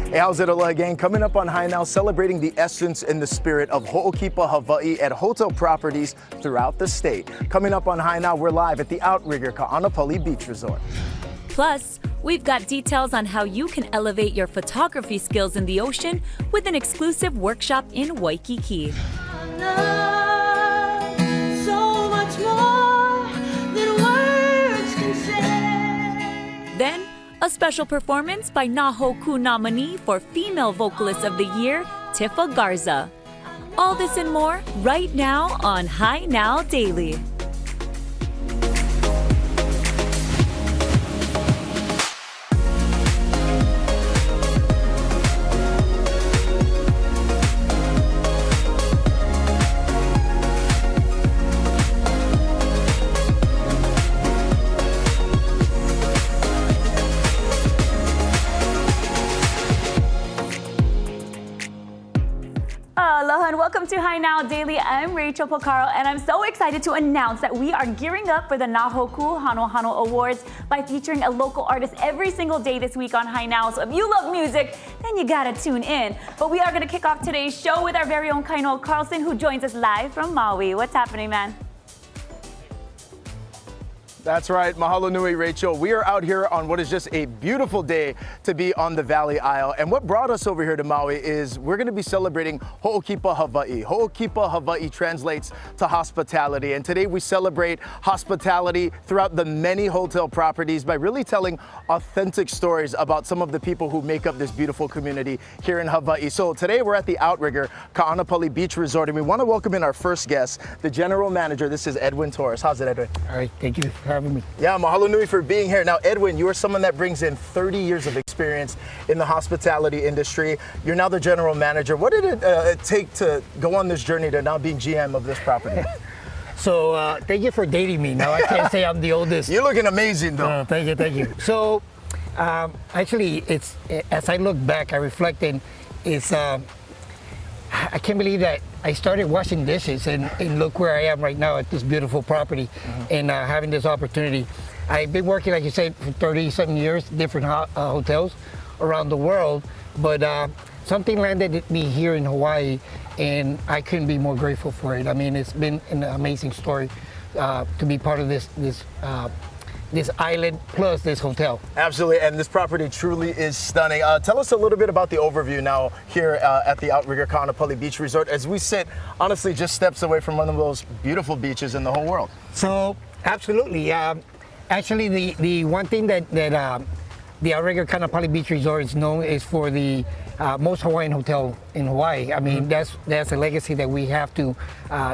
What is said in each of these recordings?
Hey, how's it, Aloha gang? Coming up on High Now, celebrating the essence and the spirit of Hoʻokipa Hawaii at hotel properties throughout the state. Coming up on High Now, we're live at the Outrigger Ka'anapali Beach Resort. Plus, we've got details on how you can elevate your photography skills in the ocean with an exclusive workshop in Waikiki. So much more than words can say. Then, a special performance by Nā Hōkū nominee for Female Vocalist of the Year, Tiffa Garza. All this and more right now on High Now Daily. Aloha and welcome to High Now Daily. I'm Rachel Pocaro and I'm so excited to announce that we are gearing up for the Nā Hōkū Hanohano Awards by featuring a local artist every single day this week on High Now. So if you love music, then you gotta tune in. But we are gonna kick off today's show with our very own Kainoa Carlson, who joins us live from Maui. What's happening, man? That's right, mahalo nui, Rachel. We are out here on what is just a beautiful day to be on the Valley Isle. And what brought us over here to Maui is we're gonna be celebrating Hoʻokipa Hawaii. Hoʻokipa Hawaii translates to hospitality. And today we celebrate hospitality throughout the many hotel properties by really telling authentic stories about some of the people who make up this beautiful community here in Hawaii. So today we're at the Outrigger Ka'anapali Beach Resort, and we wanna welcome in our first guest, the general manager. This is Edwin Torres. How's it, Edwin? All right, thank you for having me. Yeah, mahalo nui for being here. Now, Edwin, you are someone that brings in 30 years of experience in the hospitality industry. You're now the general manager. What did it take to go on this journey to now being GM of this property? So thank you for dating me. Now I can't say I'm the oldest. You're looking amazing, though. Thank you, thank you. So actually, it's as I look back, I reflected, it's I can't believe that I started washing dishes and look where I am right now at this beautiful property and having this opportunity. I've been working, like you said, for 37 years, different hotels around the world, but something landed me here in Hawaii and I couldn't be more grateful for it. I mean, it's been an amazing story to be part of this island plus this hotel. Absolutely, and this property truly is stunning. Tell us a little bit about the overview now here at the Outrigger Ka'anapali Beach Resort as we sit, honestly, just steps away from one of those beautiful beaches in the whole world. So, absolutely. Actually, the one thing that the Outrigger Ka'anapali Beach Resort is known is for the most Hawaiian hotel in Hawaii. I mean, that's a legacy that we have to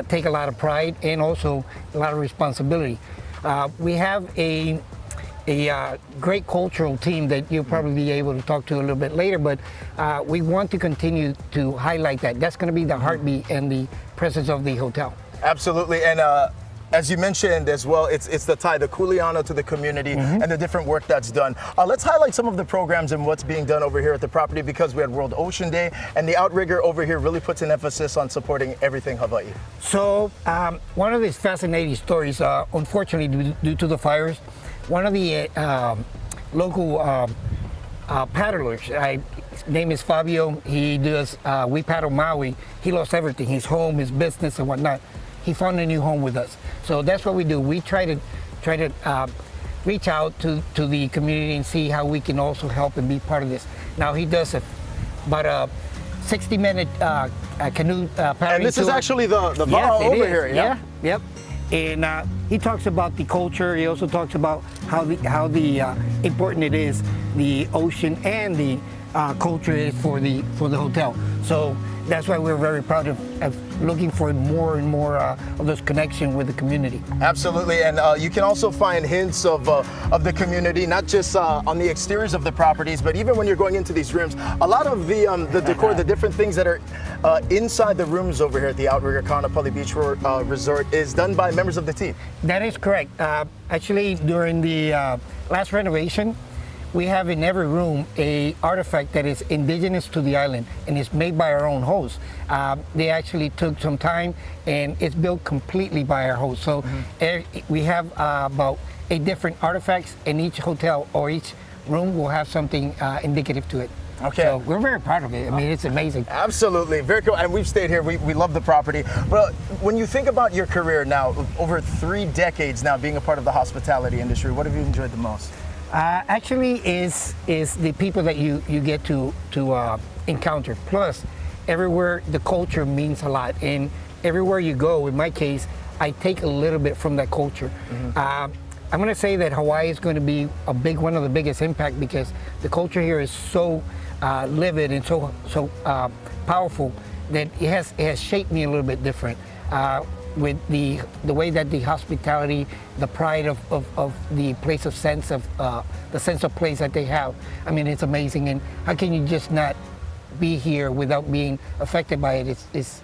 take a lot of pride and also a lot of responsibility. We have a great cultural team that you'll probably be able to talk to a little bit later, but we want to continue to highlight that. That's going to be the heartbeat and the presence of the hotel. Absolutely, and as you mentioned as well, it's the tie, the kuleana to the community and the different work that's done. Let's highlight some of the programs and what's being done over here at the property, because we had World Ocean Day, and the Outrigger over here really puts an emphasis on supporting everything Hawaii. So one of these fascinating stories, unfortunately due to the fires, one of the local paddlers, his name is Fabio, he does, we paddle Maui, he lost everything, his home, his business and whatnot. He found a new home with us. So that's what we do. We try to reach out to the community and see how we can also help and be part of this. Now he does about a 60-minute canoe paddling. And this is actually the bar over here, yeah? Yep. And he talks about the culture. He also talks about how important it is, the ocean and the culture is for the hotel. So that's why we're very proud of looking for more and more of this connection with the community. Absolutely, and you can also find hints of the community, not just on the exteriors of the properties, but even when you're going into these rooms. A lot of the decor, the different things that are inside the rooms over here at the Outrigger Ka'anapali Beach Resort is done by members of the team. That is correct. Actually, during the last renovation, we have in every room a artifact that is indigenous to the island and is made by our own hosts. They actually took some time and it's built completely by our hosts. So we have about 8 different artifacts, and each hotel or each room will have something indicative to it. Okay. So we're very proud of it. I mean, it's amazing. Absolutely, very cool. And we've stayed here. We love the property. But when you think about your career now, over 3 decades now being a part of the hospitality industry, what have you enjoyed the most? Actually, is the people that you get to encounter. Plus, everywhere the culture means a lot, and everywhere you go. In my case, I take a little bit from that culture. I'm going to say that Hawaii is going to be one of the biggest impact because the culture here is so livid and so powerful that it has shaped me a little bit different. With the way that the hospitality, the pride of the place of sense of the sense of place that they have. I mean, it's amazing. And how can you just not be here without being affected by it? It's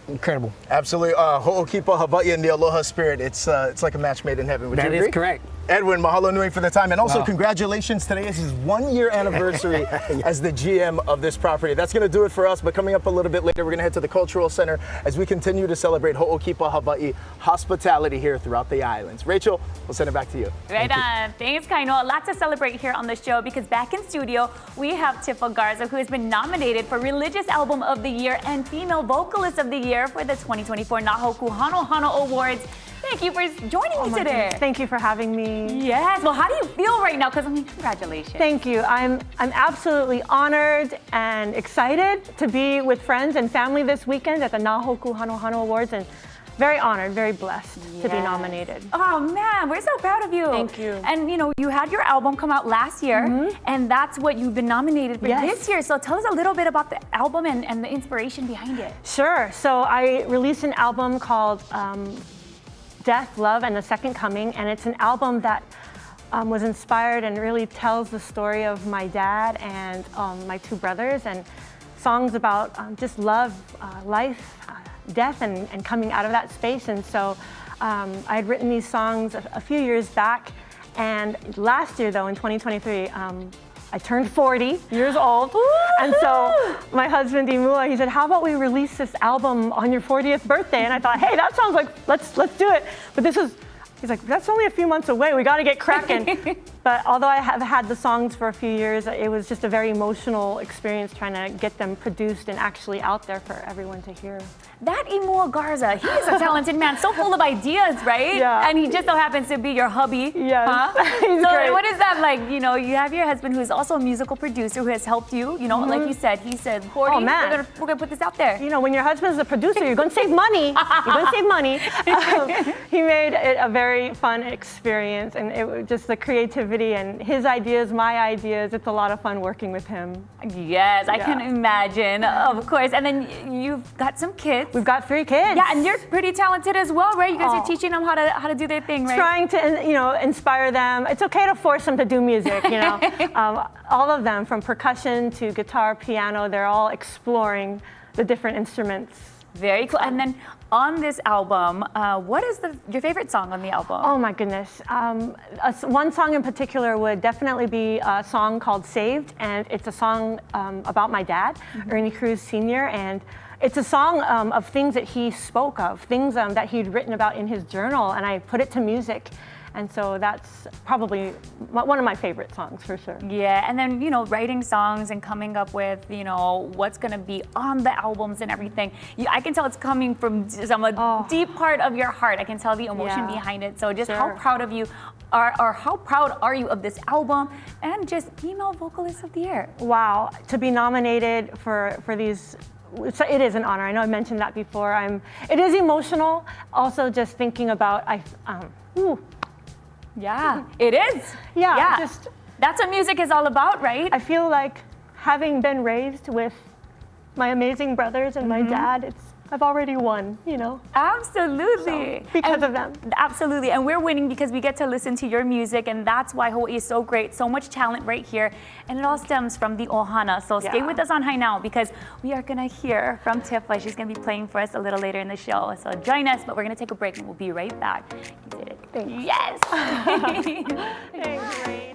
incredible. Absolutely. Ho'okipa Hawaii in the Aloha spirit. It's like a match made in heaven. Would you agree? That is correct. Edwin, mahalo nui for the time. And also Wow. congratulations. Today is his 1-year anniversary as the GM of this property. That's going to do it for us. But coming up a little bit later, we're going to head to the Cultural Center as we continue to celebrate Ho'okipa Hawaii hospitality here throughout the islands. Rachel, we'll send it back to you. Right on. Thanks, Kaino. A lot to celebrate here on the show because back in studio, we have Tiffa Garza, who has been nominated for Religious Album of the Year and Female Vocalist of the Year for the 2024 Nā Hōkū Hanohano Awards. Thank you for joining me today. Thank you for having me. Yes. Well, how do you feel right now? Because, I mean, congratulations. Thank you. I'm absolutely honored and excited to be with friends and family this weekend at the Nā Hōkū Hanohano Awards, and very honored, very blessed to be nominated. Oh man, we're so proud of you. Thank you. And you know, you had your album come out last year, and that's what you've been nominated for this year. So tell us a little bit about the album and the inspiration behind it. Sure. So I released an album called Death, Love, and the Second Coming, and it's an album that was inspired and really tells the story of my dad and my 2 brothers, and songs about just love, life, death, and coming out of that space. And so I had written these songs a few years back, and last year though, in 2023, I turned 40 years old. And so my husband Imua, he said, how about we release this album on your 40th birthday? And I thought, hey, that sounds like, let's do it. But he's like, that's only a few months away. We got to get cracking. But although I have had the songs for a few years, it was just a very emotional experience trying to get them produced and actually out there for everyone to hear. That Imua Garza, he is a talented man, so full of ideas, right? Yeah. And he just so happens to be your hubby. Yes. Huh? He's so great. what is that like? You know, you have your husband who is also a musical producer who has helped you. You know, like you said, he said, 40, Oh, man. we're gonna put this out there. You know, when your husband's a producer, you're going to save money. You're going to save money. He made it a very fun experience, and it was just the creativity and his ideas, my ideas. It's a lot of fun working with him. Yes, I can imagine, of course. And then you've got some kids. We've got 3 kids. Yeah, and you're pretty talented as well, right? You guys are teaching them how to do their thing, right? Trying to, you know, inspire them. It's okay to force them to do music, you know. All of them, from percussion to guitar, piano, they're all exploring the different instruments. Very cool. And then on this album, what is your favorite song on the album? Oh my goodness. One song in particular would definitely be a song called Saved, and it's a song about my dad, Ernie Cruz Sr., and it's a song of things that he spoke of, things that he'd written about in his journal, and I put it to music. And so that's probably one of my favorite songs for sure. Yeah, and then, you know, writing songs and coming up with, you know, what's gonna be on the albums and everything. I can tell it's coming from a deep part of your heart. I can tell the emotion behind it. So just how proud of you or how proud are you of this album and just Female Vocalist of the Year? Wow, to be nominated for these, so it is an honor. I know I mentioned that before. It is emotional. Also just thinking about, Yeah, it is. Yeah, just that's what music is all about, right? I feel like having been raised with my amazing brothers and my dad, I've already won, you know. Absolutely. So, because of them. Absolutely. And we're winning because we get to listen to your music, and that's why Hawaii is so great. So much talent right here. And it all stems from the Ohana. So stay with us on High Now because we are going to hear from Tiffa. She's going to be playing for us a little later in the show. So join us, but we're going to take a break and we'll be right back. You did it. Thanks. Yes. Thanks, Ray.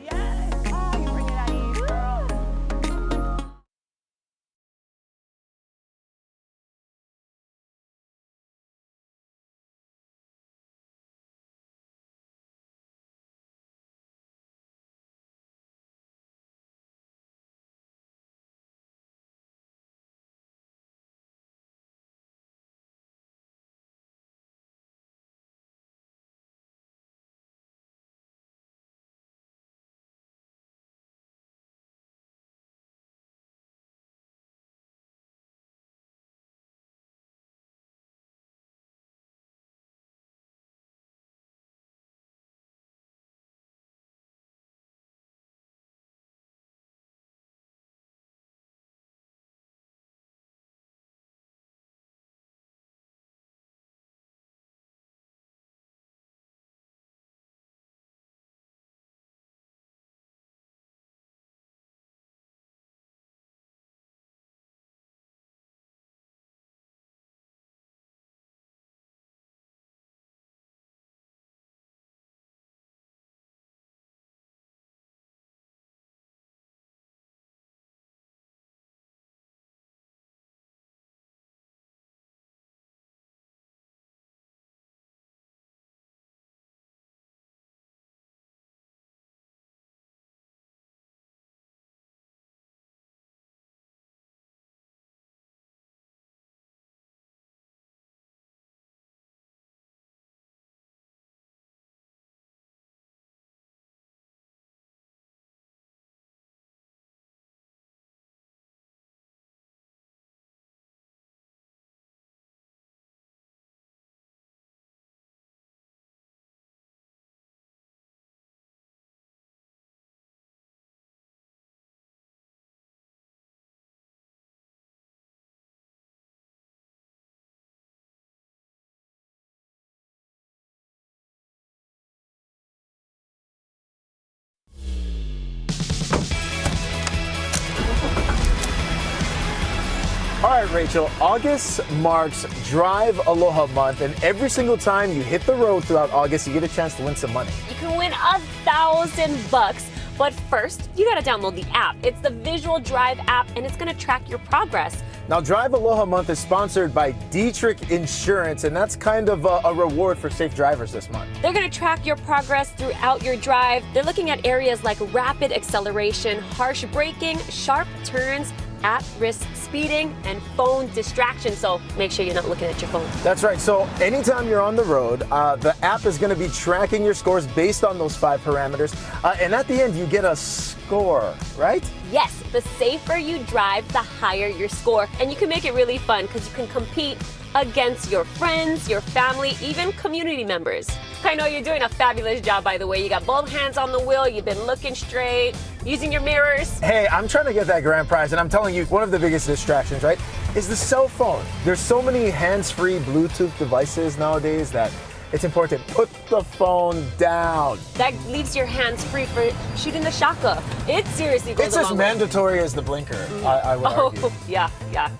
right, Rachel, August marks Drive Aloha month, and every single time you hit the road throughout August, you get a chance to win some money. You can win $1,000. But first, you gotta download the app. It's the Visual Drive app, and it's gonna track your progress. Now, Drive Aloha month is sponsored by Dietrich Insurance, and that's kind of a reward for safe drivers this month. They're gonna track your progress throughout your drive. They're looking at areas like rapid acceleration, harsh braking, sharp turns, at-risk speeding, and phone distraction. So make sure you're not looking at your phone. That's right. So anytime you're on the road, the app is going to be tracking your scores based on those 5 parameters. And at the end, you get a score, right? Yes, the safer you drive, the higher your score. And you can make it really fun because you can compete against your friends, your family, even community members. I know you're doing a fabulous job, by the way. You got both hands on the wheel, you've been looking straight, using your mirrors. Hey, I'm trying to get that grand prize, and I'm telling you, one of the biggest distractions, right, is the cell phone. There's so many hands-free Bluetooth devices nowadays that it's important. Put the phone down. That leaves your hands free for shooting the shaka. It seriously goes It's a as long way. mandatory as the blinker, I would argue. Oh, yeah.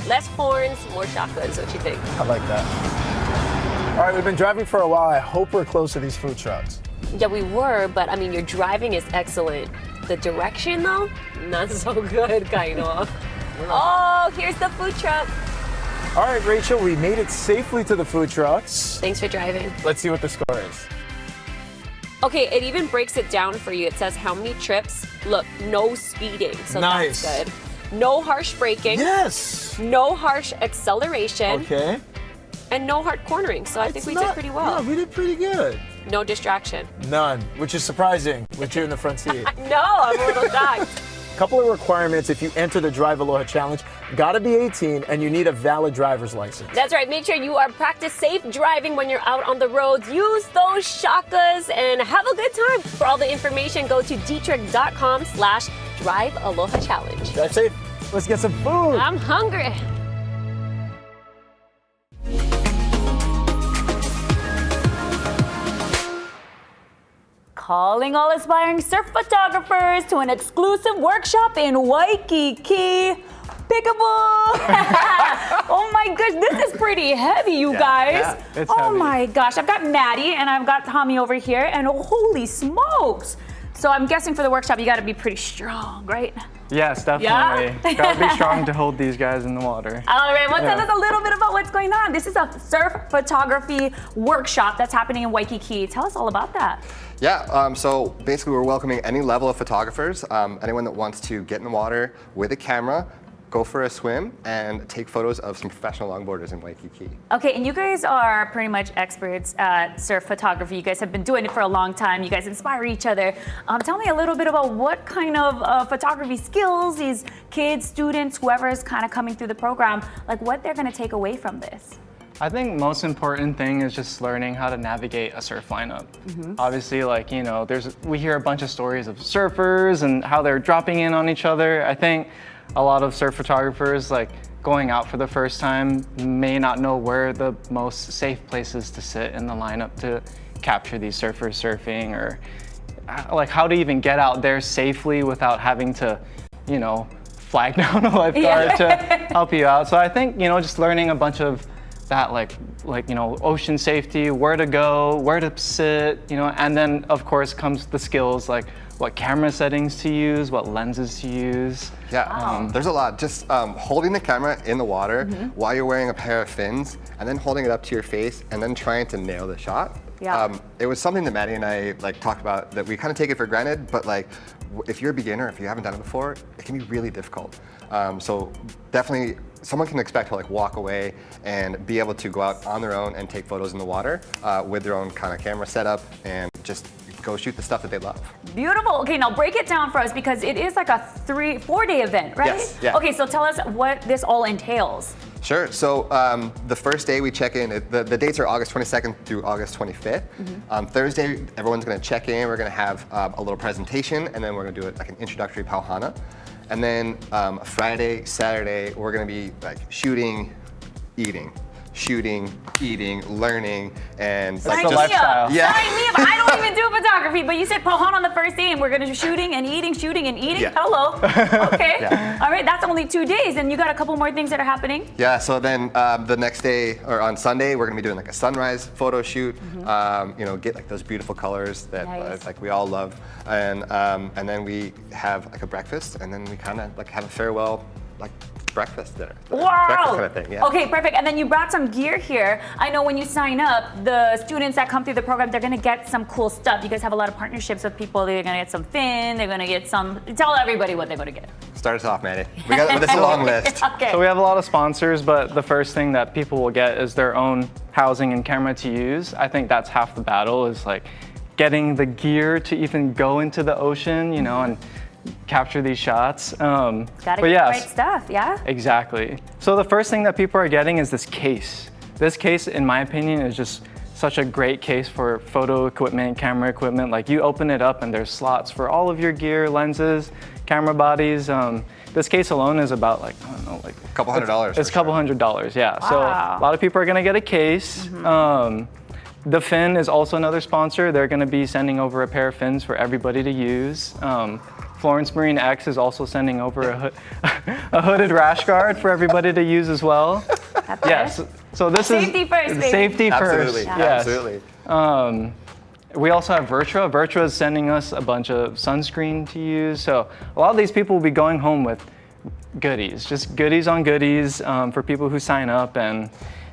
Less horns, more shaka is what you think. I like that. All right, we've been driving for a while. I hope we're close to these food trucks. Yeah, we were, but I mean, your driving is excellent. The direction, though, not so good, kind of. Oh, here's the food truck. All right, Rachel, we made it safely to the food trucks. Thanks for driving. Let's see what the score is. Okay, it even breaks it down for you. It says how many trips. Look, no speeding, so Nice. that's good. No harsh braking. Yes. No harsh acceleration. Okay. And no hard cornering, so I think we did pretty well. Yeah, we did pretty good. No distraction. None, which is surprising with you in the front seat. No, I'm a little shocked. Couple of requirements if you enter the Drive Aloha Challenge. Gotta be 18 and you need a valid driver's license. That's right. Make sure you are practice safe driving when you're out on the roads. Use those shakas and have a good time. For all the information, go to dietrich.com/Drive Aloha Challenge. Drive safe. Let's get some food. I'm hungry. Calling all aspiring surf photographers to an exclusive workshop in Waikiki. Pickable! Oh my gosh, this is pretty heavy, you guys. Yeah, it's oh heavy. my gosh, I've got Maddie and I've got Tommy over here, and holy smokes! So I'm guessing for the workshop you got to be pretty strong, right? Yes, definitely. Gotta be strong to hold these guys in the water. All right, well, tell Yeah. us a little bit about what's going on. This is a surf photography workshop that's happening in Waikiki. Tell us all about that. Yeah, so basically we're welcoming any level of photographers, anyone that wants to get in the water with a camera, go for a swim, and take photos of some professional longboarders in Waikiki. Okay, and you guys are pretty much experts at surf photography. You guys have been doing it for a long time. You guys inspire each other. Tell me a little bit about what kind of photography skills these kids, students, whoever is kind of coming through the program, like what they're gonna take away from this. I think most important thing is just learning how to navigate a surf lineup. Obviously, like, you know, we hear a bunch of stories of surfers and how they're dropping in on each other. I think a lot of surf photographers, like going out for the first time, may not know where the most safe places to sit in the lineup to capture these surfers surfing, or like how to even get out there safely without having to, you know, flag down a lifeguard to help you out. So I think, you know, just learning a bunch of that, like you know, ocean safety, where to go, where to sit, you know, and then of course comes the skills like what camera settings to use, what lenses to use. Yeah, there's a lot. Just holding the camera in the water while you're wearing a pair of fins, and then holding it up to your face, and then trying to nail the shot. Yeah. It was something that Maddie and I talked about, that we kind of take it for granted, but if you're a beginner, if you haven't done it before, it can be really difficult. So definitely, someone can expect to walk away and be able to go out on their own and take photos in the water with their own kind of camera setup and just go shoot the stuff that they love. Beautiful. Okay, now break it down for us because it is like a 4-day event, right? Yes, yeah. Okay, so tell us what this all entails. Sure. So the first day we check in, the dates are August 22nd through August 25th. On Thursday, everyone's going to check in. We're going to have a little presentation, and then we're going to do it like an introductory pauhana. And then Friday, Saturday, we're going to be shooting, eating, shooting, eating, learning, and Sign like the me lifestyle. up. Yeah. Sign me up. I don't even do photography, but you said Pohan on the first day, and we're gonna do shooting and eating, shooting and eating. Yeah. Hello. Okay. Yeah. All right. That's only 2 days, and you got a couple more things that are happening. Yeah, so then the next day, or on Sunday, we're gonna be doing like a sunrise photo shoot. You know, get like those beautiful colors that Nice. like we all love, and then we have like a breakfast, and then we kind of like have a farewell like breakfast dinner. Wow. Breakfast kind of thing. Yeah. Okay, perfect. And then you brought some gear here. I know when you sign up, the students that come through the program, they're gonna get some cool stuff. You guys have a lot of partnerships with people. They're gonna get some fin. They're gonna get some. Tell everybody what they're gonna get. Start us off, Manny. We got this is a long list. Okay. So we have a lot of sponsors, but the first thing that people will get is their own housing and camera to use. I think that's half the battle, is like getting the gear to even go into the ocean, you know, and capture these shots. Gotta but get yes, the right stuff, yeah? exactly. So the first thing that people are getting is this case. This case, in my opinion, is just such a great case for photo equipment, camera equipment. Like you open it up and there's slots for all of your gear, lenses, camera bodies. This case alone is about like, I don't know, like A couple $100. It's a couple $100, yeah. So Wow. a lot of people are gonna get a case. The fin is also another sponsor. They're gonna be sending over a pair of fins for everybody to use. Florence Marine X is also sending over a hooded rash guard for everybody to use as well. That's Yes. it. So this Safety is first, baby. safety Absolutely. first. Yes. Absolutely. We also have Virtua. Virtua is sending us a bunch of sunscreen to use. So a lot of these people will be going home with goodies, just goodies on goodies for people who sign up. And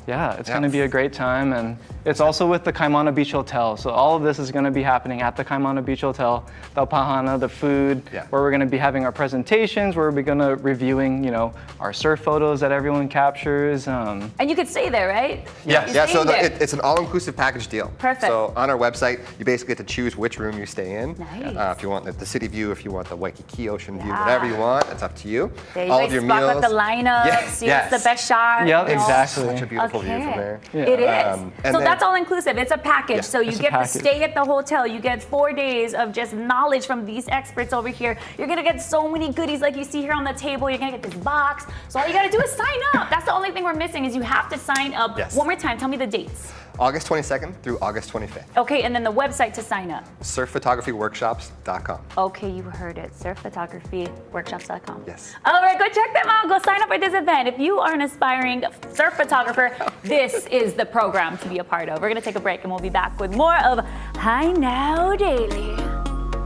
yeah, it's going to be a great time. And it's also with the Kaimana Beach Hotel. So all of this is going to be happening at the Kaimana Beach Hotel, the Pahana, the food, where we're going to be having our presentations, where we're going to reviewing, you know, our surf photos that everyone captures. And you could stay there, right? Yeah, You yeah. stay So there. it's an all-inclusive package deal. Perfect. So on our website, you basically get to choose which room you stay in. Nice. If you want the city view, if you want the Waikiki Ocean view, Yeah. whatever you want, it's up to you. There you all guys of your spot meals. with the lineup, Yes, see what's the yes. best shot. Yep, you know. exactly. Such a beautiful view from there. It is. and So then- that's all inclusive. It's a package. Yeah, so you it's a get to package. stay at the hotel. You get 4 days of just knowledge from these experts over here. You're gonna get so many goodies like you see here on the table. You're gonna get this box. So all you gotta do is sign up. That's the only thing we're missing is you have to sign up. Yes. One more time, tell me the dates. August 22nd through August 25th. Okay, and then the website to sign up. Surfphotographyworkshops.com. Okay, you heard it. Surfphotographyworkshops.com. Yes. All right, go check them out. Go sign up for this event. If you are an aspiring surf photographer, this is the program to be a part of. We're going to take a break and we'll be back with more of Hi Now Daily.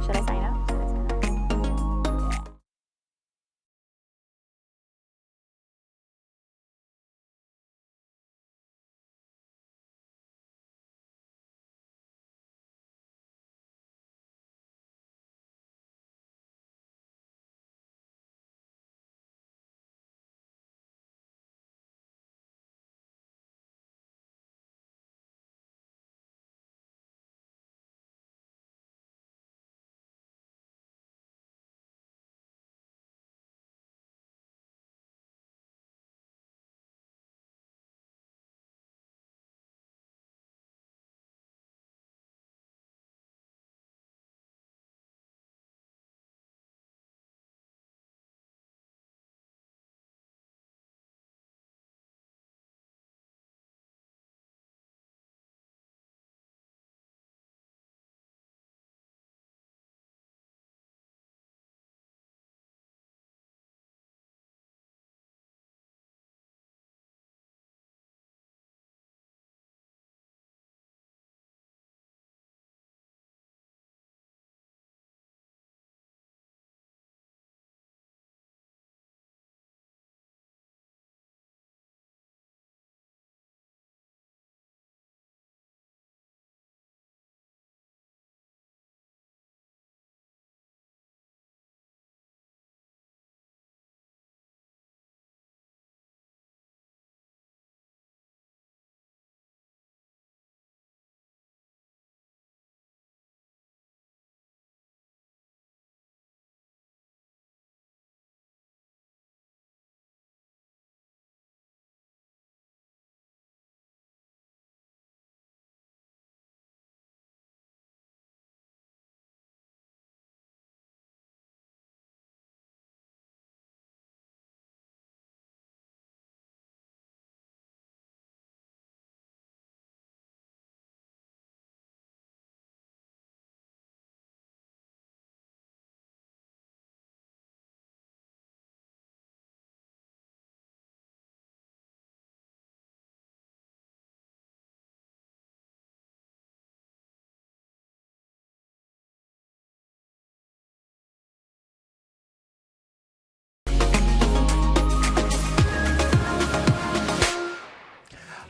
Should I sign up?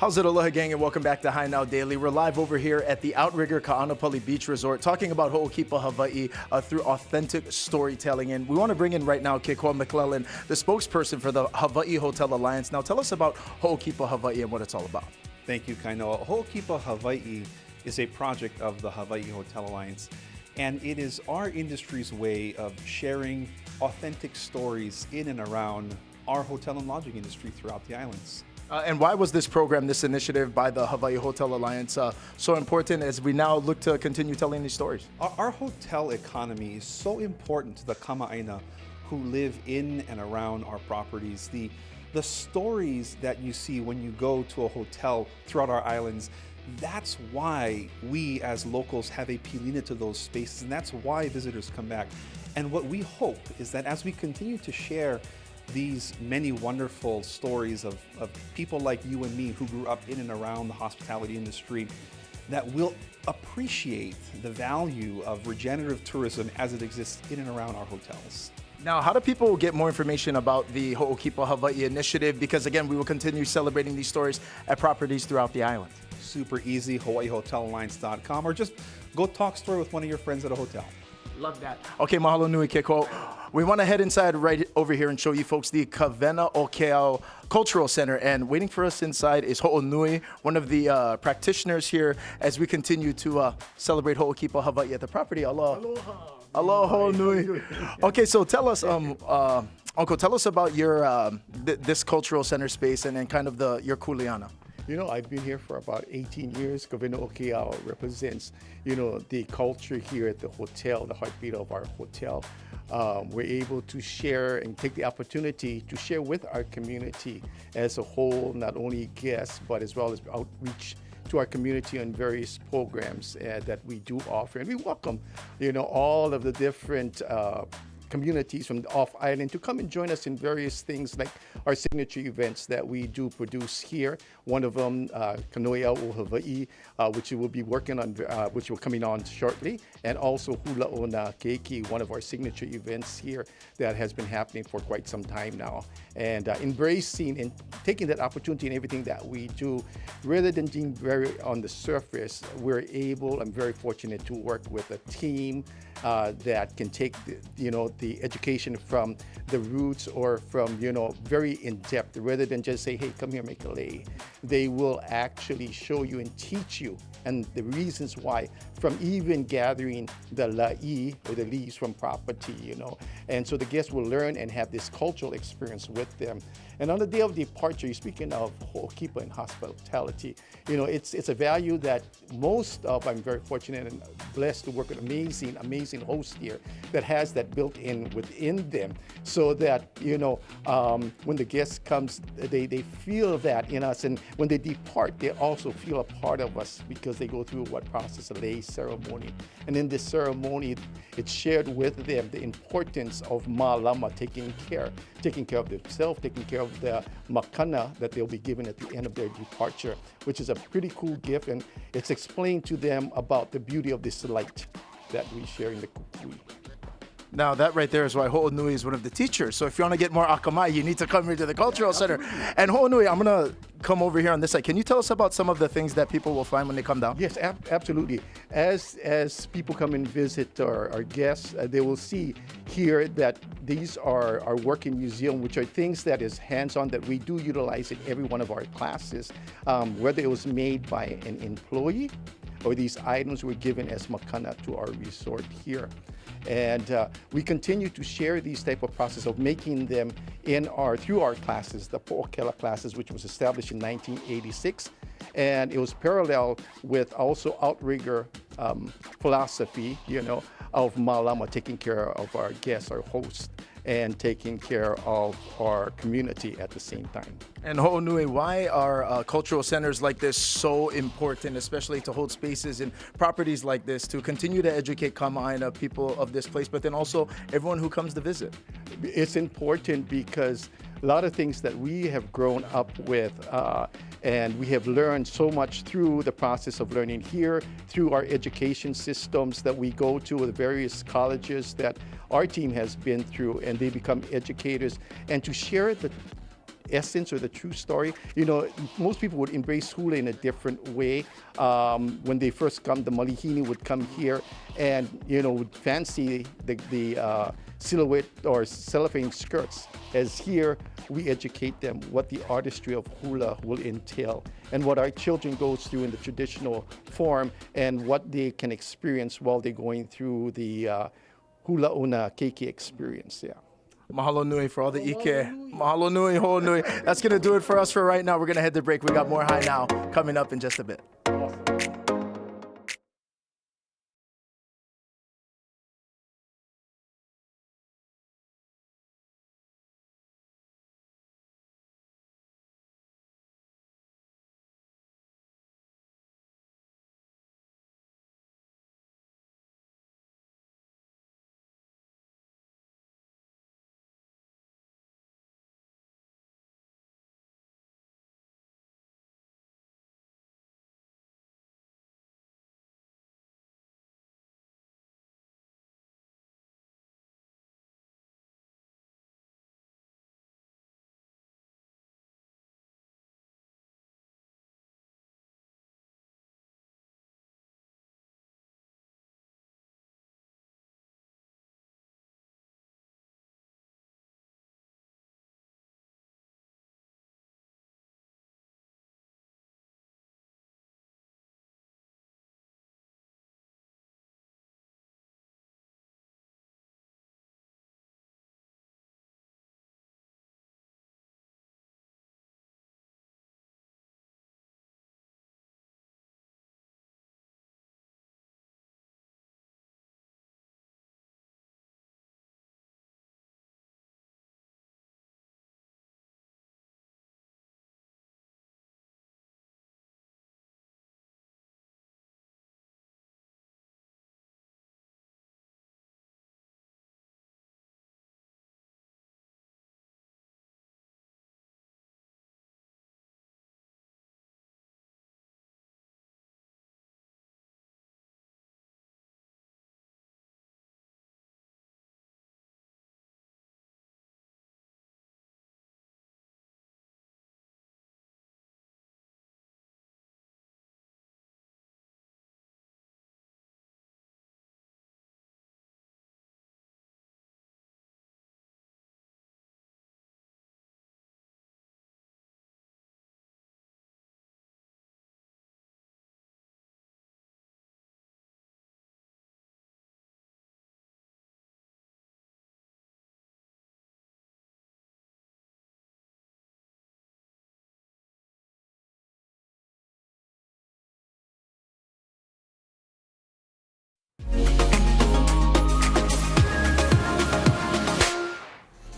How's it, Aloha gang, and welcome back to High Now Daily. We're live over here at the Outrigger Ka'anapali Beach Resort talking about Ho'okipa Hawaii through authentic storytelling. And we want to bring in right now Keikoa McClellan, the spokesperson for the Hawaii Hotel Alliance. Now tell us about Ho'okipa Hawaii and what it's all about. Thank you, Kainoa. Ho'okipa Hawaii is a project of the Hawaii Hotel Alliance, and it is our industry's way of sharing authentic stories in and around our hotel and lodging industry throughout the islands. And why was this program, this initiative by the Hawaii Hotel Alliance so important as we now look to continue telling these stories? Our hotel economy is so important to the kama'aina who live in and around our properties. The stories that you see when you go to a hotel throughout our islands, that's why we as locals have a pilina to those spaces, and that's why visitors come back. And what we hope is that as we continue to share these many wonderful stories of people like you and me who grew up in and around the hospitality industry, that we'll appreciate the value of regenerative tourism as it exists in and around our hotels. Now, how do people get more information about the Ho'okipa Hawaii initiative? Because again, we will continue celebrating these stories at properties throughout the island. Super easy, HawaiiHotelAlliance.com, or just go talk story with one of your friends at a hotel. Love that. Okay, mahalo nui Keiko. We want to head inside right over here and show you folks the Kawena O'Keau Cultural Center. And waiting for us inside is Ho'onui, one of the practitioners here as we continue to celebrate Ho'okipa Hawaii at the property. Aloha. Aloha Ho'onui. Okay, so tell us, Uncle, tell us about your this cultural center space and then kind of your kuleana. You know, I've been here for about 18 years. Kawena O'Keau represents, you know, the culture here at the hotel, the heartbeat of our hotel. We're able to share and take the opportunity to share with our community as a whole, not only guests, but as well as outreach to our community on various programs that we do offer. And we welcome, you know, all of the different communities from the off-island to come and join us in various things like our signature events that we do produce here. One of them, Kanoia o Hawaii, which we'll be working on, which will coming on shortly, and also Hula o Nā Keiki, one of our signature events here that has been happening for quite some time now. And embracing and taking that opportunity in everything that we do, rather than being very on the surface, we're able, I'm very fortunate to work with a team that can take the education from the roots or from, very in-depth, rather than just say, hey, come here, make a lei. They will actually show you and teach you and the reasons why, from even gathering the la'i or the leaves from property, And so the guests will learn and have this cultural experience with them. And on the day of departure, you're speaking of Ho'okipa and hospitality, it's a value that most of, I'm very fortunate and blessed to work with amazing hosts here that has that built in within them, so that, when the guest comes, they feel that in us. And when they depart, they also feel a part of us because they go through what process, a lei ceremony. And in this ceremony, it's shared with them the importance of mālama, taking care of themselves, taking care of the makana that they'll be given at the end of their departure, which is a pretty cool gift. And it's explained to them about the beauty of this light that we share in the kukui. Now that right there is why Ho'onui is one of the teachers. So if you want to get more akamai, you need to come here to the Cultural Center. And Ho'onui, I'm going to come over here on this side. Can you tell us about some of the things that people will find when they come down? Yes, absolutely. As people come and visit our guests, they will see here that these are our working museum, which are things that is hands-on that we do utilize in every one of our classes, whether it was made by an employee or these items were given as makana to our resort here. And we continue to share these type of process of making them through our classes, the Po'okela classes, which was established in 1986. And it was parallel with also Outrigger philosophy, of mālama, taking care of our guests, our hosts, and taking care of our community at the same time. And Ho'onui, why are cultural centers like this so important, especially to hold spaces and properties like this to continue to educate kama'aina, people of this place, but then also everyone who comes to visit? It's important because a lot of things that we have grown up with and we have learned so much through the process of learning here, through our education systems that we go to, the various colleges that our team has been through, and they become educators, and to share the essence or the true story. You know, most people would embrace hula in a different way. When they first come, the malihini would come here and, you know, would fancy the silhouette or cellophane skirts. As here, we educate them what the artistry of hula will entail and what our children goes through in the traditional form and what they can experience while they're going through the hula ona keiki experience. Yeah. Mahalo nui for all the ike. Mahalo nui, ho nui. That's going to do it for us for right now. We're going to head to break. We got more High Now coming up in just a bit.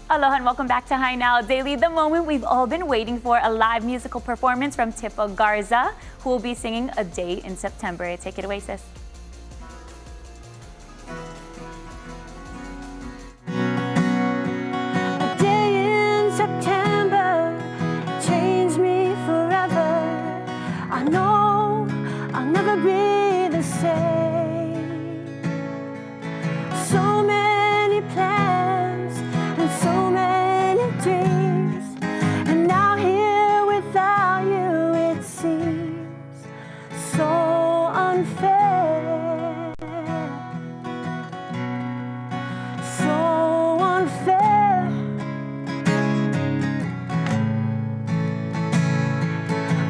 Aloha and welcome back to High Now Daily, the moment we've all been waiting for, a live musical performance from Tipo Garza, who will be singing A Day in September. Take it away, sis. A day in September changed me forever. I know I'll never be the same. So many plans and so many dreams, and now here without you it seems so unfair, so unfair.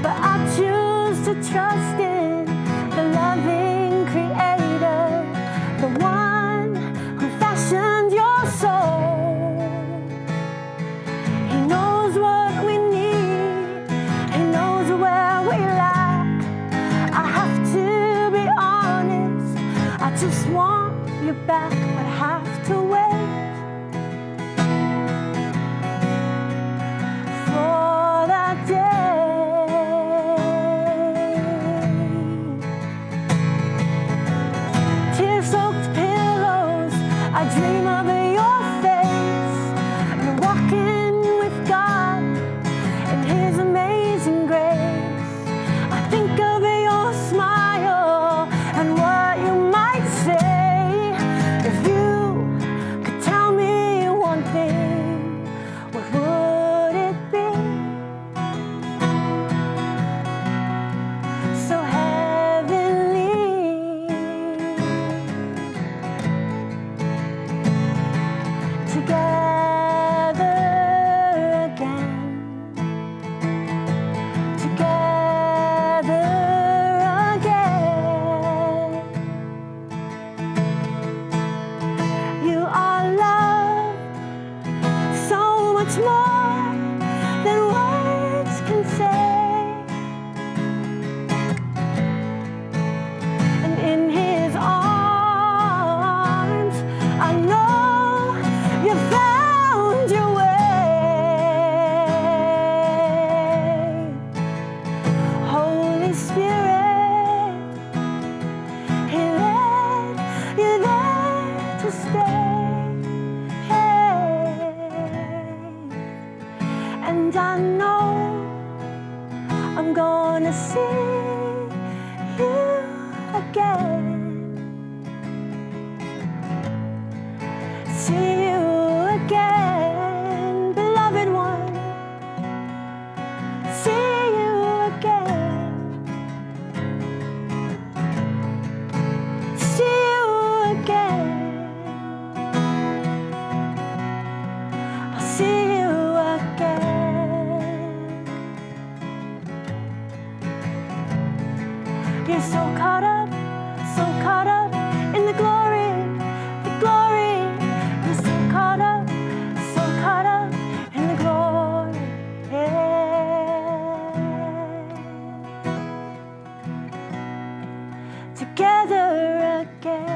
But I choose to trust in the loving creator, the one who fashioned your soul. He knows what we need, he knows where we lack. I have to be honest, I just want you back, but have to wait for that day. Tear-soaked pillows, I dream of your face. You're walking with God in His amazing grace. I think of your smile and what you might say if you could so caught up in the glory, the glory. We're so caught up in the glory. Yeah. Together again.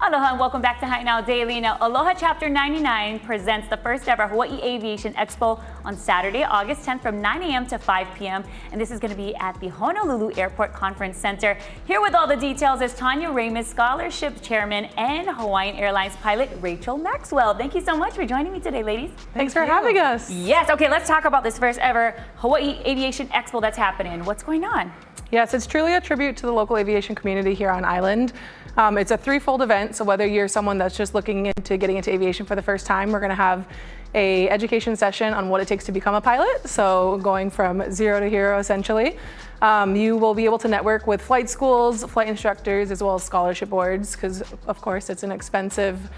Aloha and welcome back to Hi Now Daily. Now, Aloha Chapter 99 presents the first ever Hawaii Aviation Expo on Saturday, August 10th from 9 a.m. to 5 p.m. And this is going to be at the Honolulu Airport Conference Center. Here with all the details is Tanya Ramos, Scholarship Chairman and Hawaiian Airlines pilot Rachel Maxwell. Thank you so much for joining me today, ladies. Thanks for having us. Yes, okay, let's talk about this first ever Hawaii Aviation Expo that's happening. What's going on? Yes, it's truly a tribute to the local aviation community here on island. It's a threefold event, so whether you're someone that's just looking into getting into aviation for the first time, we're going to have a education session on what it takes to become a pilot, so going from zero to hero essentially. You will be able to network with flight schools, flight instructors, as well as scholarship boards, because of course it's an expensive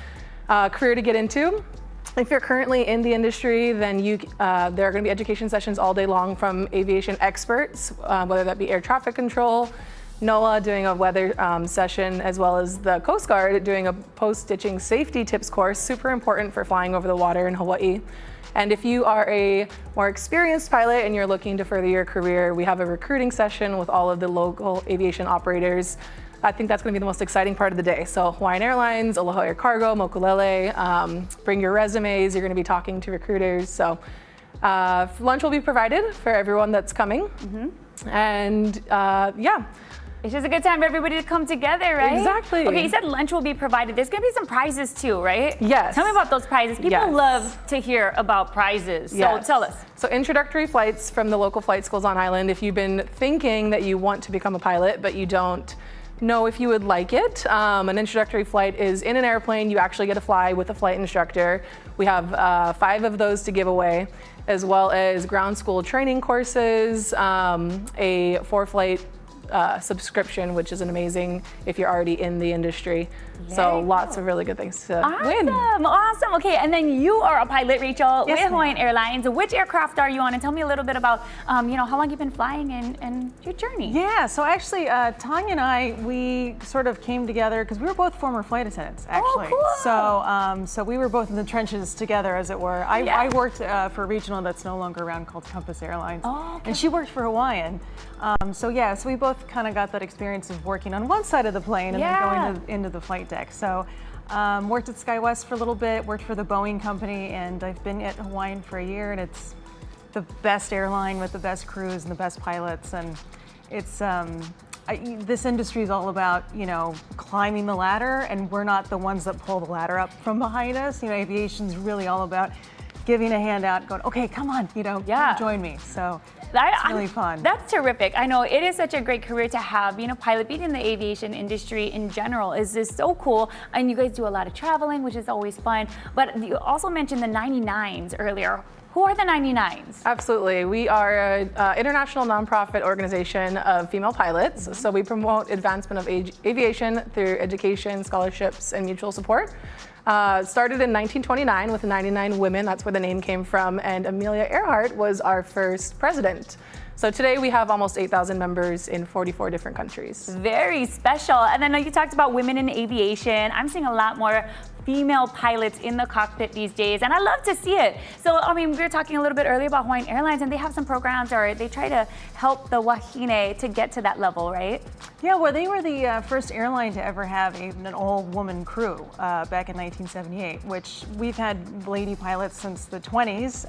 career to get into. If you're currently in the industry, then there are going to be education sessions all day long from aviation experts, whether that be air traffic control, NOAA doing a weather session, as well as the Coast Guard doing a post-stitching safety tips course, super important for flying over the water in Hawaii. And if you are a more experienced pilot and you're looking to further your career, we have a recruiting session with all of the local aviation operators. I think that's going to be the most exciting part of the day. So Hawaiian Airlines, Aloha Air Cargo, Mokulele, bring your resumes. You're going to be talking to recruiters. So lunch will be provided for everyone that's coming. And yeah. It's just a good time for everybody to come together, right? Exactly. Okay, you said lunch will be provided. There's going to be some prizes too, right? Yes. Tell me about those prizes. People love to hear about prizes. So tell us. So introductory flights from the local flight schools on island. If you've been thinking that you want to become a pilot, but you don't know if you would like it, an introductory flight is in an airplane. You actually get to fly with a flight instructor. We have 5 of those to give away. as well as ground school training courses, a 4-flight subscription, which is an amazing if you're already in the industry. So lots of really good things to win. Awesome. Okay, and then you are a pilot, Rachel, with Hawaiian Airlines. Which aircraft are you on? And tell me a little bit about, you know, how long you've been flying and your journey. Yeah, so actually, Tanya and I, we sort of came together because we were both former flight attendants, actually. Oh, cool. So we were both in the trenches together, as it were. I worked for a regional that's no longer around called Compass Airlines, and she worked for Hawaiian. So we both kind of got that experience of working on one side of the plane and then going into the flight deck. So worked at SkyWest for a little bit, worked for the Boeing company, and I've been at Hawaiian for a year, and it's the best airline with the best crews and the best pilots. And it's this industry is all about, you know, climbing the ladder, and we're not the ones that pull the ladder up from behind us. You know, aviation's really all about giving a hand out, going, okay, come on, you know, join me. So it's really fun. That's terrific. I know it is such a great career to have. Being a pilot, being in the aviation industry in general is just so cool. And you guys do a lot of traveling, which is always fun. But you also mentioned the 99s earlier. Who are the 99s? Absolutely. We are an international nonprofit organization of female pilots. So we promote advancement of aviation through education, scholarships, and mutual support. Started in 1929 with 99 women. That's where the name came from. And Amelia Earhart was our first president. So today we have almost 8,000 members in 44 different countries. Very special. And then you talked about women in aviation. I'm seeing a lot more female pilots in the cockpit these days, and I love to see it. So, I mean, we were talking a little bit earlier about Hawaiian Airlines, and they have some programs, or they try to help the wahine to get to that level, right? Yeah, well, they were the first airline to ever have an all-woman crew back in 1978, which we've had lady pilots since the 20s.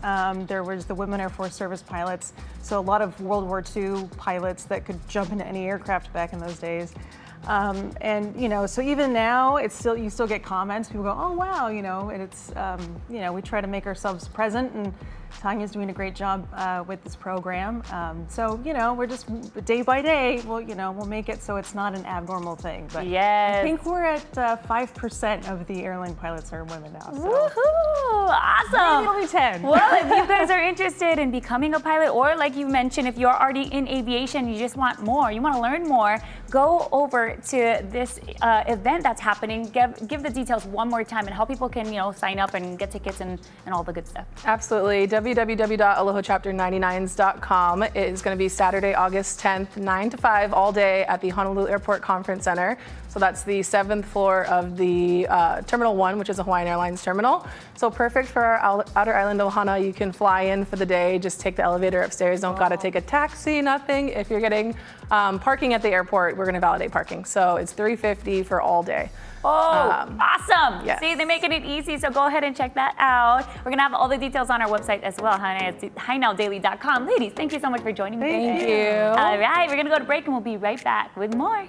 There was the Women Air Force Service pilots, so a lot of World War II pilots that could jump into any aircraft back in those days. And you know, so even now, it's still, you still get comments. People go, "Oh wow," you know, and it's you know, we try to make ourselves present, and Tanya's doing a great job with this program. So you know, we're just day by day, we'll make it so it's not an abnormal thing. But I think we're at 5% of the airline pilots are women now. So. Woohoo! Awesome. Maybe it'll be 10. Well, if you guys are interested in becoming a pilot, or like you mentioned, if you're already in aviation, you just want more, you want to learn more, go over to this event that's happening. Give the details one more time and how people can, you know, sign up and get tickets and all the good stuff. Absolutely. www.alohachapter99s.com. It is going to be Saturday, August 10th, 9 to 5 all day at the Honolulu Airport Conference Center. So that's the 7th floor of the Terminal 1, which is a Hawaiian Airlines terminal. So perfect for our outer island ohana. You can fly in for the day, just take the elevator upstairs. Don't got to take a taxi, nothing. If you're getting parking at the airport, we're going to validate parking. So it's $350 for all day. Oh, awesome. Yes. See, they're making it easy, so go ahead and check that out. We're going to have all the details on our website as well, HiNowDaily.com. Ladies, thank you so much for joining me. Thank you. All right, we're going to go to break, and we'll be right back with more.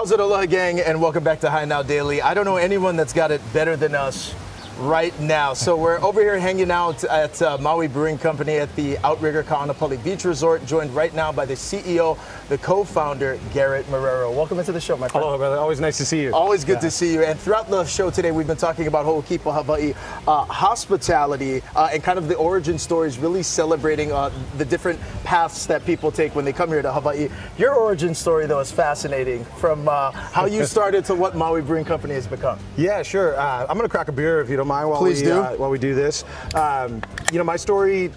How's it, Aloha gang, and welcome back to High Now Daily. I don't know anyone that's got it better than us right now. So we're over here hanging out at Maui Brewing Company at the Outrigger Ka'anapali Beach Resort, joined right now by the CEO, the co-founder, Garrett Marrero. Welcome into the show, my friend. Hello, brother. Always nice to see you. Always good to see you. And throughout the show today, we've been talking about Ho'okipa Hawaii hospitality and kind of the origin stories, really celebrating the different paths that people take when they come here to Hawaii. Your origin story, though, is fascinating, from how you started to what Maui Brewing Company has become. Yeah, sure. I'm going to crack a beer if you don't mind while while we do this. You know, my story,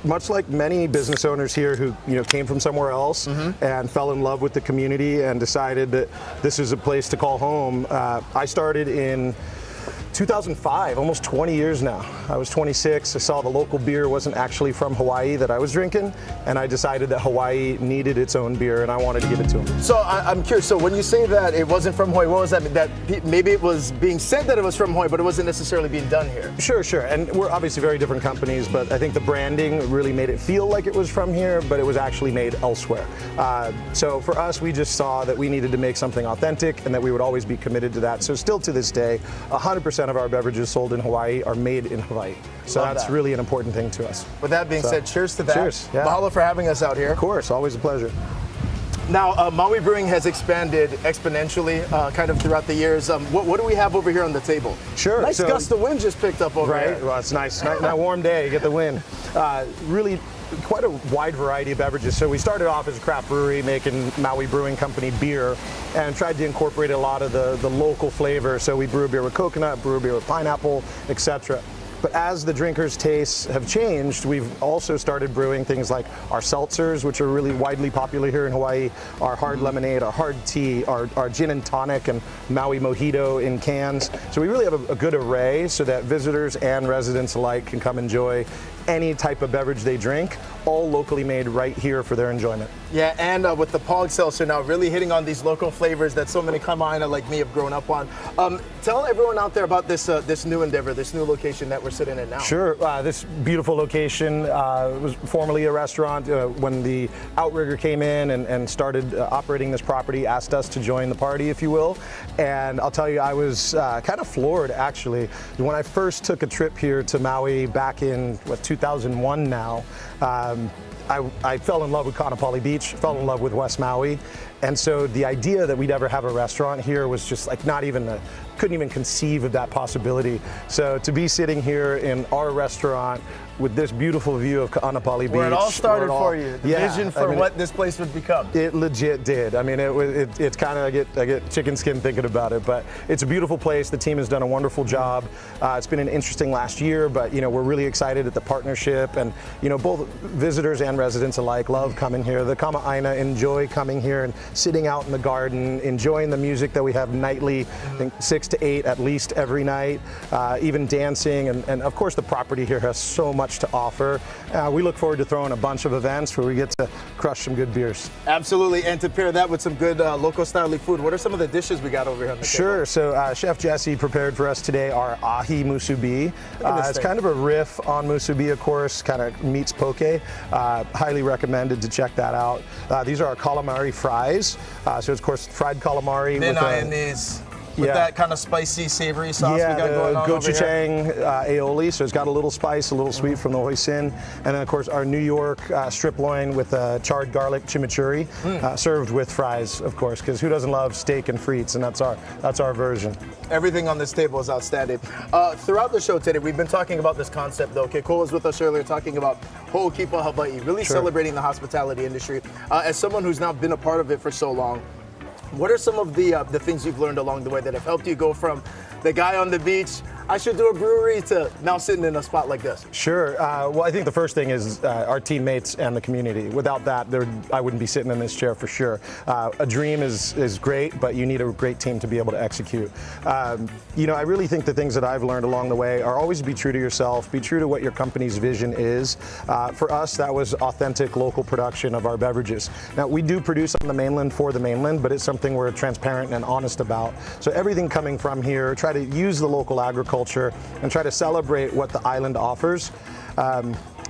much like many business owners here who came from somewhere else and fell in love with the community and decided that this is a place to call home. I started in 2005, almost 20 years now. I was 26. I saw the local beer wasn't actually from Hawaii that I was drinking, and I decided that Hawaii needed its own beer, and I wanted to give it to them. So I'm curious. So when you say that it wasn't from Hawaii, what was that mean? That maybe it was being said that it was from Hawaii, but it wasn't necessarily being done here. Sure, sure. And we're obviously very different companies, but I think the branding really made it feel like it was from here, but it was actually made elsewhere. So for us, we just saw that we needed to make something authentic and that we would always be committed to that. So still to this day, 100% of our beverages sold in Hawaii are made in Hawaii. So that's really an important thing to us. With that being said, cheers to that. Cheers. Yeah. Mahalo for having us out here. Of course, always a pleasure. Now, Maui Brewing has expanded exponentially kind of throughout the years. What do we have over here on the table? Sure. Nice gust of wind just picked up over here. Right, well, it's nice. Now warm day, you get the wind. Really quite a wide variety of beverages. So we started off as a craft brewery making Maui Brewing Company beer and tried to incorporate a lot of the local flavor. So we brew a beer with coconut, brew a beer with pineapple, etc. But as the drinkers' tastes have changed, we've also started brewing things like our seltzers, which are really widely popular here in Hawaii, our hard lemonade, our hard tea, our gin and tonic, and Maui mojito in cans. So we really have a good array so that visitors and residents alike can come enjoy any type of beverage they drink, all locally made right here for their enjoyment. Yeah, and with the Pog Seltzer now really hitting on these local flavors that so many Kama'aina like me have grown up on. Tell everyone out there about this this new endeavor, this new location that we're sitting in now. Sure, this beautiful location was formerly a restaurant. When the Outrigger came in and started operating this property, asked us to join the party, if you will. And I'll tell you, I was kind of floored, actually. When I first took a trip here to Maui back in, 2001 now, I fell in love with Ka'anapali Beach, fell in love with West Maui. And so the idea that we'd ever have a restaurant here was just like couldn't even conceive of that possibility. So to be sitting here in our restaurant with this beautiful view of Ka'anapali Beach. Where it all started for you, the vision for what this place would become. It legit did. I mean, it's kind of, I get chicken skin thinking about it, but it's a beautiful place. The team has done a wonderful job. It's been an interesting last year, but we're really excited at the partnership, and both visitors and residents alike love coming here. The Kama'aina enjoy coming here and sitting out in the garden, enjoying the music that we have nightly, I think 6 to 8 at least every night, even dancing, and of course the property here has so much to offer. We look forward to throwing a bunch of events where we get to crush some good beers. Absolutely, and to pair that with some good local style food, what are some of the dishes we got over here on the table? Sure, so Chef Jesse prepared for us today our ahi musubi. It's kind of a riff on musubi, of course, kind of meets poke. Highly recommended to check that out. These are our calamari fries. So it's, of course, fried calamari. Then with that kind of spicy, savory sauce we got going on over here. Gochujang aioli, so it's got a little spice, a little sweet from the hoisin. And then, of course, our New York strip loin with charred garlic chimichurri, served with fries, of course, because who doesn't love steak and frites? And that's our version. Everything on this table is outstanding. Throughout the show today, we've been talking about this concept, though. Keiko was with us earlier talking about Ho'okipa Hawaii, really celebrating the hospitality industry. As someone who's now been a part of it for so long, what are some of the things you've learned along the way that have helped you go from the guy on the beach, I should do a brewery, to now sitting in a spot like this? Sure. Well, I think the first thing is our teammates and the community. Without that, I wouldn't be sitting in this chair for sure. A dream is great, but you need a great team to be able to execute. I really think the things that I've learned along the way are always be true to yourself, be true to what your company's vision is. For us, that was authentic local production of our beverages. Now, we do produce on the mainland for the mainland, but it's something we're transparent and honest about. So everything coming from here, try to use the local agriculture and try to celebrate what the island offers.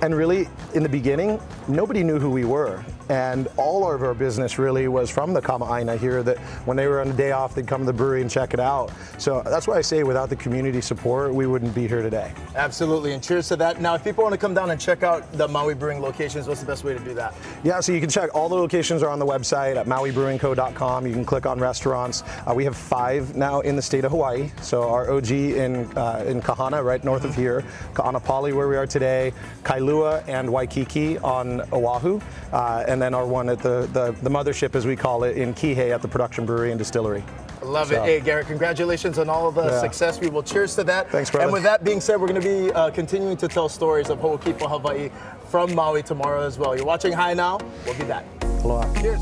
And really, in the beginning, nobody knew who we were. and all of our business really was from the kama'aina here, that when they were on a day off, they'd come to the brewery and check it out. So that's why I say without the community support, we wouldn't be here today. Absolutely, and cheers to that. Now, if people want to come down and check out the Maui Brewing locations, what's the best way to do that? Yeah, so you can check, all the locations are on the website at mauibrewingco.com. You can click on restaurants. We have 5 now in the state of Hawaii. So our OG in Kahana, right north of here, Ka'anapali where we are today, Kailua and Waikiki on Oahu, and then our one at the mothership, as we call it, in Kihei at the production brewery and distillery. Love it. Hey, Garrett, congratulations on all of the success. We will cheers to that. Thanks, brother. And with that being said, we're going to be continuing to tell stories of Ho'okipa Hawaii from Maui tomorrow as well. You're watching Hi Now. We'll be back. Aloha. Cheers.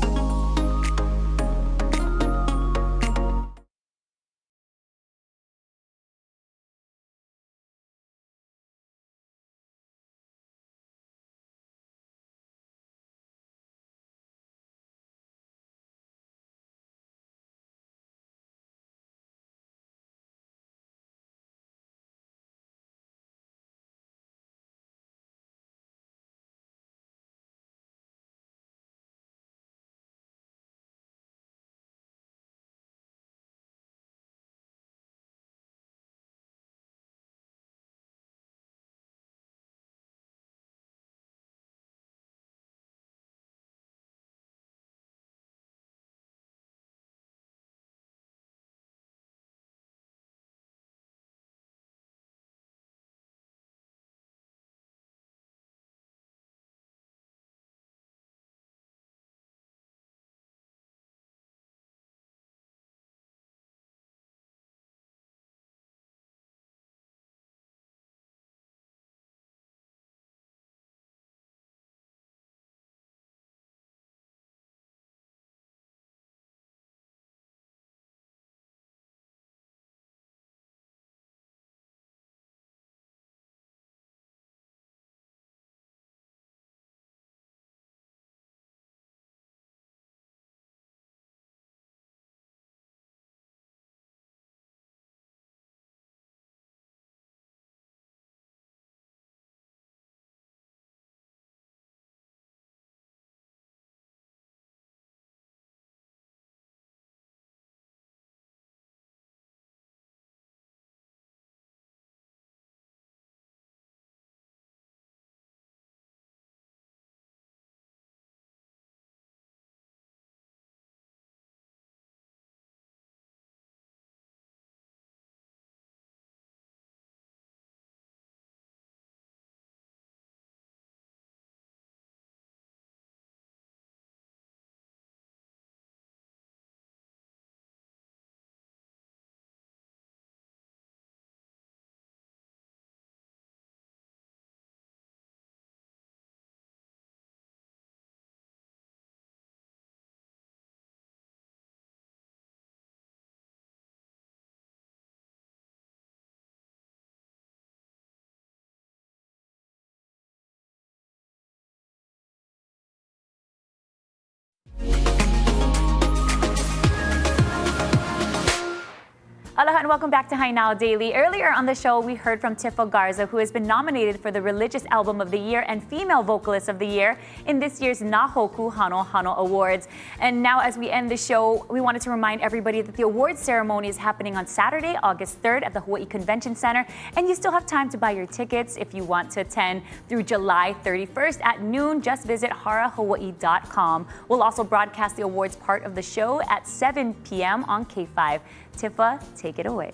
Aloha and welcome back to Hi Now Daily. Earlier on the show, we heard from Tiffa Garza, who has been nominated for the Religious Album of the Year and Female Vocalist of the Year in this year's Nā Hōkū Hanohano Awards. And now, as we end the show, we wanted to remind everybody that the awards ceremony is happening on Saturday, August 3rd at the Hawaii Convention Center. And you still have time to buy your tickets if you want to attend through July 31st at noon. Just visit harahawaii.com. We'll also broadcast the awards part of the show at 7 p.m. on K5. Tiffa, take it away.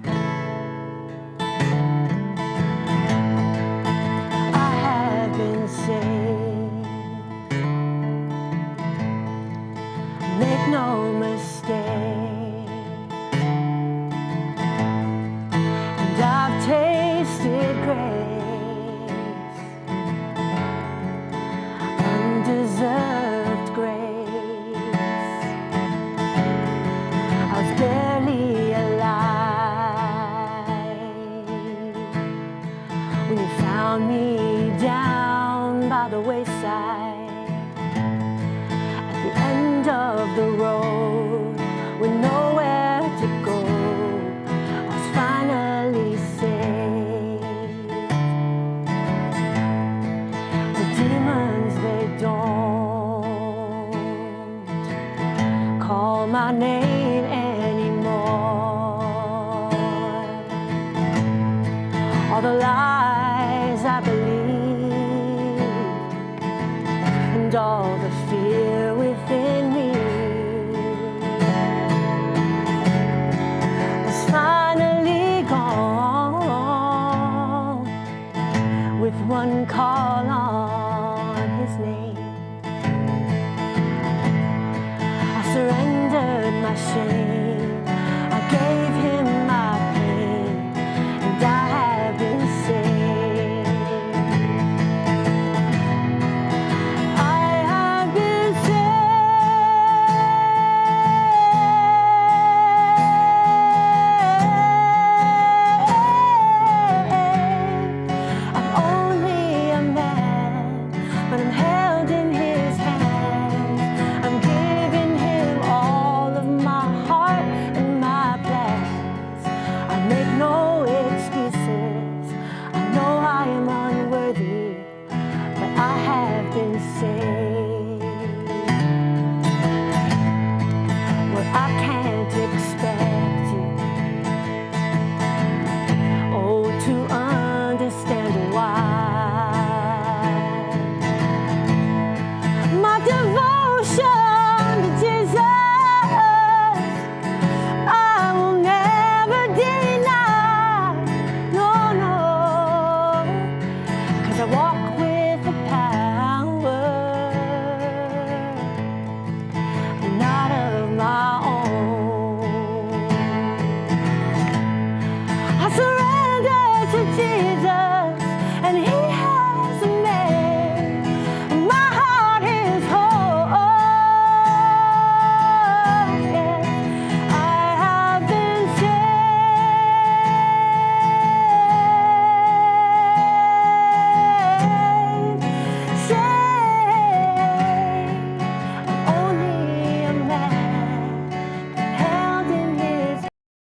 I have been saved. Make no mistake. And I've tasted grace, undeserved grace. Barely alive when you found me down by the wayside at the end of the road with no call my name anymore. All the lies I believed and all the fear within me was finally gone with one call on his name. I surrendered my shame.